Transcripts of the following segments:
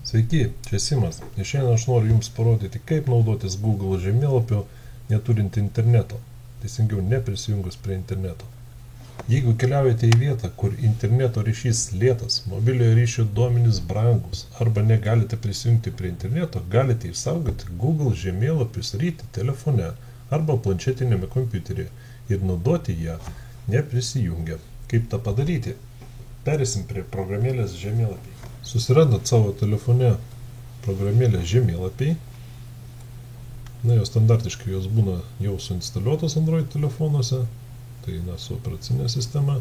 Sveiki, čia Simas. Ir šiandien aš noriu Jums parodyti, kaip naudotis Google žemėlapiu neturint interneto. Teisingiau, neprisijungus prie interneto. Jeigu keliaujate į vietą, kur interneto ryšys lėtas, mobiliojo ryšio duomenys brangus arba negalite prisijungti prie interneto, galite išsaugoti Google žemėlapius ryti telefone arba planšetinėme kompiuteryje ir naudoti ją neprisijungę. Kaip tą padaryti? Perėsim prie programėlės žemėlapiai. Susirandat savo telefone programėlę žemėlapiai. Jos standartiškai jos būna jau suinstaliuotos Android telefonuose. Tai su operacinė sistema.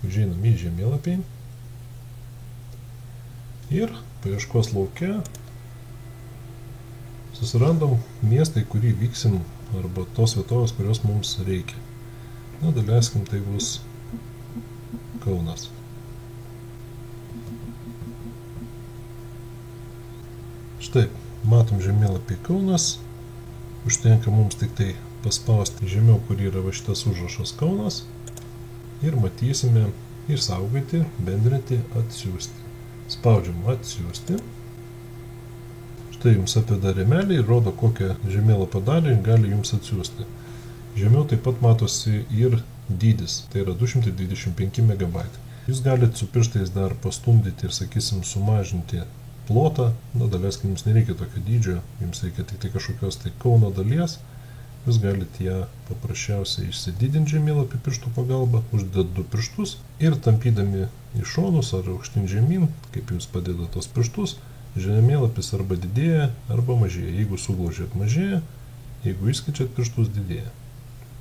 Užeinam į žemėlapiai. Ir paieškos lauke susirandam miestą, į kurį vyksim, arba tos vietovės, kurios mums reikia. Daleiskim, tai bus Kaunas. Štai, matom žemėlapį Kaunas. Užtenka mums tik tai paspausti žemiau, kur yra va šitas užrašas Kaunas. Ir matysime išsaugoti, bendrinti, atsiųsti. Spaudžiam atsiųsti. Štai jums atveda rėmelį ir rodo, kokią žemėlapio dalį gali jums atsiųsti. Žemiau taip pat matosi ir dydis, tai yra 225 MB. Jūs galite su pirštais dar pastumdyti ir, sakysim, sumažinti plotą. Daleiskim, jums nereikia tokio dydžio, jums reikia tik tai kažkokios tai Kauno dalies. Jūs galite ją paprasčiausiai išsididinti žemėlapį pirštų pagalba, uždėt 2 pirštus ir tampydami į šonus ar aukštyn žemyn, kaip jūs padeda tos pirštus, žemėlapis arba didėja, arba mažėja. Jeigu suglaudžiat mažėja, jeigu išskaičiat pirštus didėja.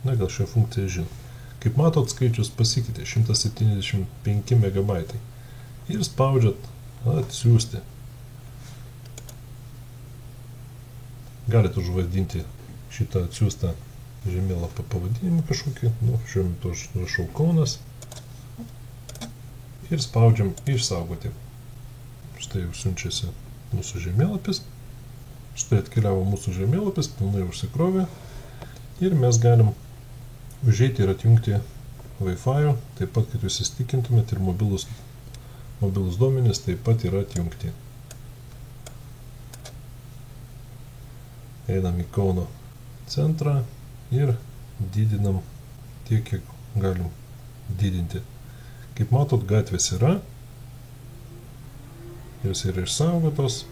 Gal šią funkciją žinot. Kaip matot, skaičius pasikeitė 175 MB. Ir spaudžiat atsiųsti. Galite užvadinti šitą atsiųstą žemėlapio pavadinimą kažkokį. Šiuo metu aš rašau Kaunas. Ir spaudžiam išsaugoti. Štai jau siunčiasi mūsų žemėlapis. Štai atkeliavo mūsų žemėlapis, pilnai užsikrovė. Ir mes galim užeiti ir atjungti Wi-Fi, taip pat, kad jūs įsitikintumėt, ir mobilus duomenys taip pat yra atjungti. Einam į Kauno centrą ir didinam tiek, kiek galim didinti. Kaip matot, gatvės yra, jos yra išsaugotos.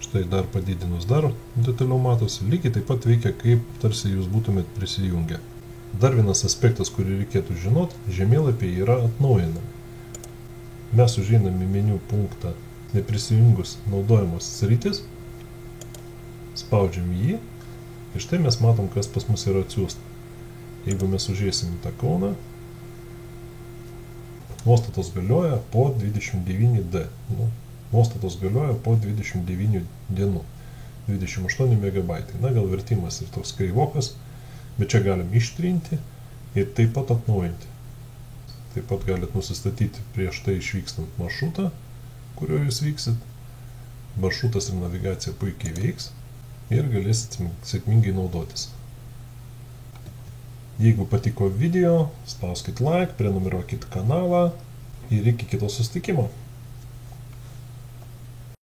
Štai dar padidinus dar detaliau matosi, lygiai taip pat veikia, kaip tarsi jūs būtumėt prisijungę. Dar vienas aspektas, kurį reikėtų žinot, žemėlapiai yra atnaujinami. Mes užeinam į meniu punktą neprisijungus naudojamos sritis, spaudžiam jį ir štai mes matom, kas pas mus yra atsiųsta. Jeigu mes užeisim į tą Kauną, nuostatos galioja po 29D. Nuostatos galioja po 29 dienų, 28 MB. Gal vertimas ir toks kreivokas, bet čia galim ištrinti ir taip pat atnaujinti. Taip pat galite nusistatyti prieš tai išvykstant maršrutą, kuriuo jūs vyksit. Maršrutas ir navigacija puikiai veiks ir galėsit sėkmingai naudotis. Jeigu patiko video, spauskit like, prenumeruokit kanalą ir iki kito susitikimo.